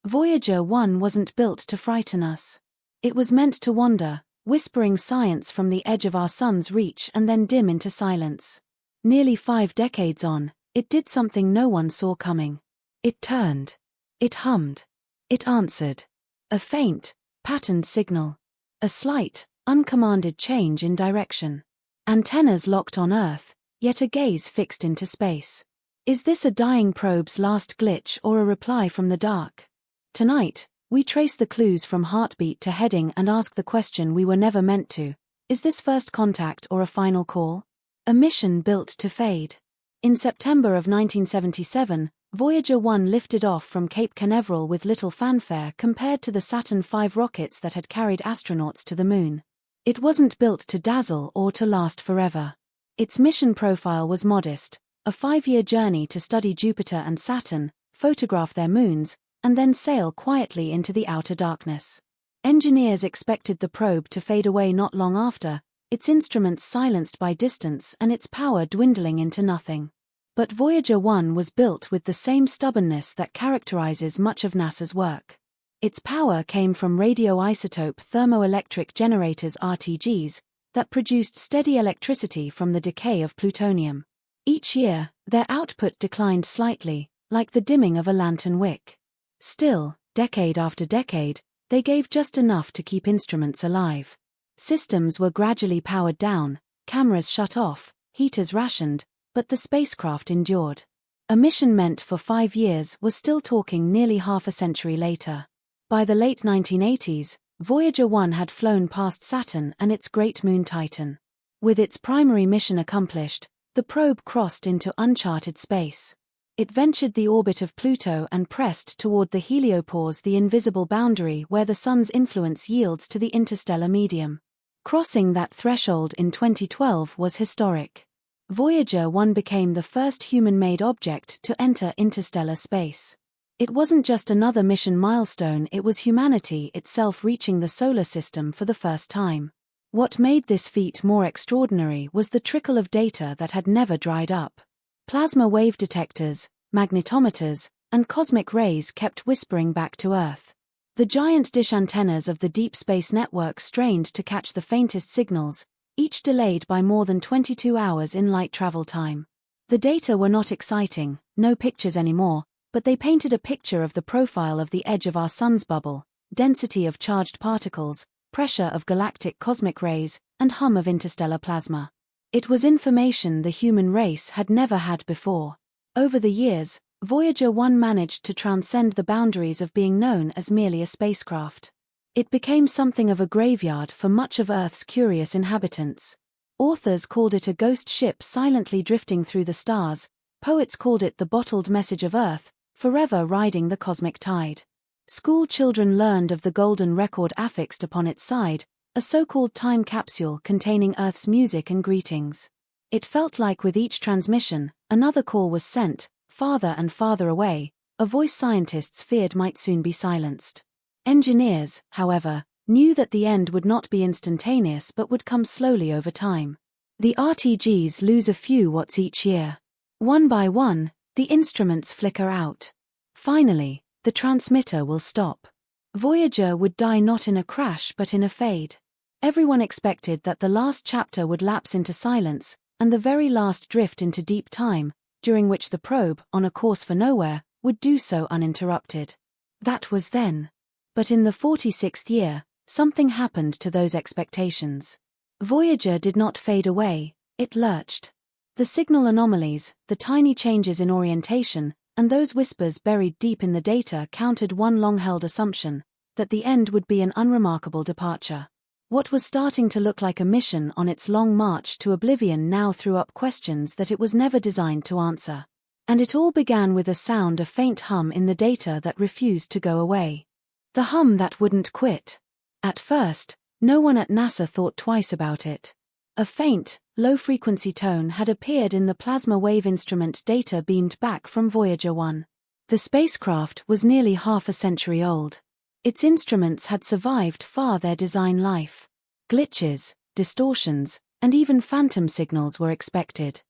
Voyager 1 wasn't built to frighten us. It was meant to wander, whispering science from the edge of our sun's reach and then dim into silence. Nearly 5 decades on, it did something no one saw coming. It turned. It hummed. It answered. A faint, patterned signal. A slight, uncommanded change in direction. Antennas locked on Earth, yet a gaze fixed into space. Is this a dying probe's last glitch or a reply from the dark? Tonight, we trace the clues from heartbeat to heading and ask the question we were never meant to. Is this first contact or a final call? A mission built to fade. In September of 1977, Voyager 1 lifted off from Cape Canaveral with little fanfare compared to the Saturn V rockets that had carried astronauts to the Moon. It wasn't built to dazzle or to last forever. Its mission profile was modest, a 5-year journey to study Jupiter and Saturn, photograph their moons, and then sail quietly into the outer darkness. Engineers expected the probe to fade away not long after, its instruments silenced by distance and its power dwindling into nothing. But Voyager 1 was built with the same stubbornness that characterizes much of NASA's work. Its power came from radioisotope thermoelectric generators (RTGs) that produced steady electricity from the decay of plutonium. Each year, their output declined slightly, like the dimming of a lantern wick. Still, decade after decade, they gave just enough to keep instruments alive. Systems were gradually powered down, cameras shut off, heaters rationed, but the spacecraft endured. A mission meant for 5 years was still talking nearly half a century later. By the late 1980s, Voyager 1 had flown past Saturn and its great moon Titan. With its primary mission accomplished, the probe crossed into uncharted space. It ventured the orbit of Pluto and pressed toward the heliopause, the invisible boundary where the Sun's influence yields to the interstellar medium. Crossing that threshold in 2012 was historic. Voyager 1 became the first human-made object to enter interstellar space. It wasn't just another mission milestone, it was humanity itself reaching the solar system for the first time. What made this feat more extraordinary was the trickle of data that had never dried up. Plasma wave detectors, magnetometers, and cosmic rays kept whispering back to Earth. The giant dish antennas of the Deep Space Network strained to catch the faintest signals, each delayed by more than 22 hours in light travel time. The data were not exciting, no pictures anymore, but they painted a picture of the profile of the edge of our sun's bubble, density of charged particles, pressure of galactic cosmic rays, and hum of interstellar plasma. It was information the human race had never had before. Over the years, Voyager 1 managed to transcend the boundaries of being known as merely a spacecraft. It became something of a graveyard for much of Earth's curious inhabitants. Authors called it a ghost ship silently drifting through the stars, poets called it the bottled message of Earth, forever riding the cosmic tide. School children learned of the golden record affixed upon its side, a so-called time capsule containing Earth's music and greetings. It felt like with each transmission, another call was sent, farther and farther away, a voice scientists feared might soon be silenced. Engineers, however, knew that the end would not be instantaneous but would come slowly over time. The RTGs lose a few watts each year. One by one, the instruments flicker out. Finally, the transmitter will stop. Voyager would die not in a crash but in a fade. Everyone expected that the last chapter would lapse into silence, and the very last drift into deep time, during which the probe, on a course for nowhere, would do so uninterrupted. That was then. But in the 46th year, something happened to those expectations. Voyager did not fade away, it lurched. The signal anomalies, the tiny changes in orientation, and those whispers buried deep in the data countered one long-held assumption, that the end would be an unremarkable departure. What was starting to look like a mission on its long march to oblivion now threw up questions that it was never designed to answer. And it all began with a sound, a faint hum in the data that refused to go away. The hum that wouldn't quit. At first, no one at NASA thought twice about it. A faint, low-frequency tone had appeared in the plasma wave instrument data beamed back from Voyager 1. The spacecraft was nearly half a century old. Its instruments had survived far their design life. Glitches, distortions, and even phantom signals were expected.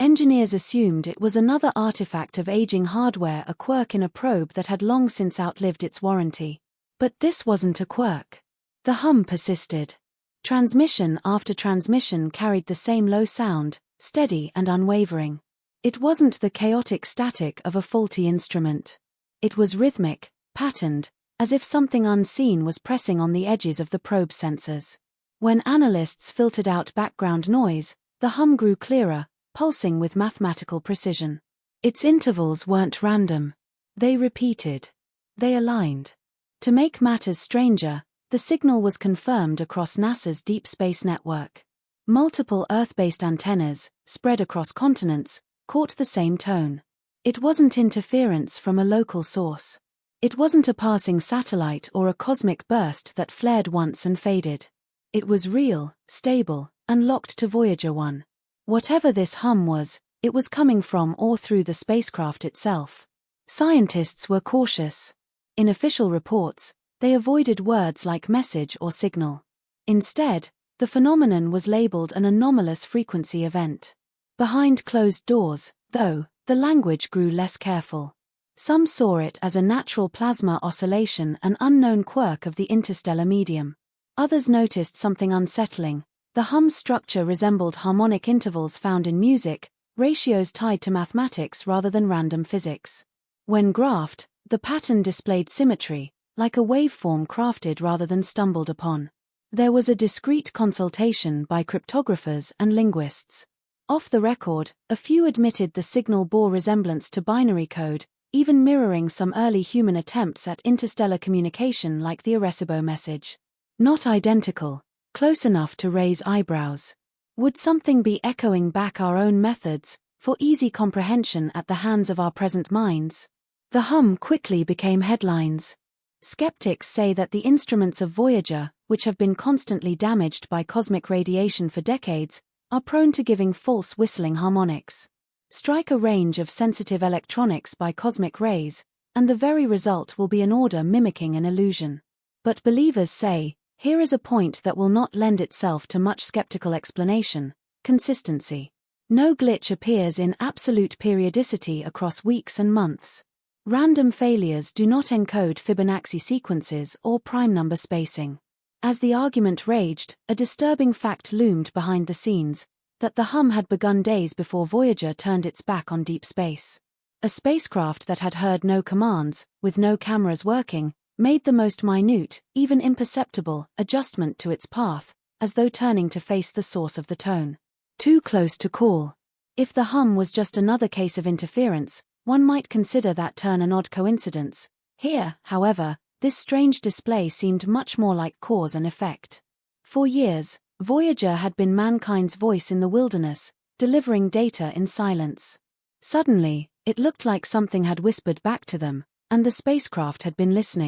Engineers assumed it was another artifact of aging hardware, a quirk in a probe that had long since outlived its warranty. But this wasn't a quirk. The hum persisted. Transmission after transmission carried the same low sound, steady and unwavering. It wasn't the chaotic static of a faulty instrument. It was rhythmic, patterned, as if something unseen was pressing on the edges of the probe sensors. When analysts filtered out background noise, the hum grew clearer, pulsing with mathematical precision. Its intervals weren't random. They repeated. They aligned. To make matters stranger, the signal was confirmed across NASA's Deep Space Network. Multiple Earth-based antennas, spread across continents, caught the same tone. It wasn't interference from a local source. It wasn't a passing satellite or a cosmic burst that flared once and faded. It was real, stable, and locked to Voyager 1. Whatever this hum was, it was coming from or through the spacecraft itself. Scientists were cautious. In official reports, they avoided words like message or signal. Instead, the phenomenon was labeled an anomalous frequency event. Behind closed doors, though, the language grew less careful. Some saw it as a natural plasma oscillation, an unknown quirk of the interstellar medium. Others noticed something unsettling. The hum's structure resembled harmonic intervals found in music, ratios tied to mathematics rather than random physics. When graphed, the pattern displayed symmetry, like a waveform crafted rather than stumbled upon. There was a discreet consultation by cryptographers and linguists. Off the record, a few admitted the signal bore resemblance to binary code, even mirroring some early human attempts at interstellar communication like the Arecibo message. Not identical, close enough to raise eyebrows. Would something be echoing back our own methods, for easy comprehension at the hands of our present minds? The hum quickly became headlines. Skeptics say that the instruments of Voyager, which have been constantly damaged by cosmic radiation for decades, are prone to giving false whistling harmonics. Strike a range of sensitive electronics by cosmic rays, and the very result will be an order mimicking an illusion. But believers say, here is a point that will not lend itself to much skeptical explanation: consistency. No glitch appears in absolute periodicity across weeks and months. Random failures do not encode Fibonacci sequences or prime number spacing. As the argument raged, a disturbing fact loomed behind the scenes: that the hum had begun days before Voyager turned its back on deep space. A spacecraft that had heard no commands, with no cameras working, made the most minute, even imperceptible, adjustment to its path, as though turning to face the source of the tone. Too close to call. If the hum was just another case of interference, one might consider that turn an odd coincidence. Here, however, this strange display seemed much more like cause and effect. For years, Voyager had been mankind's voice in the wilderness, delivering data in silence. Suddenly, it looked like something had whispered back to them, and the spacecraft had been listening.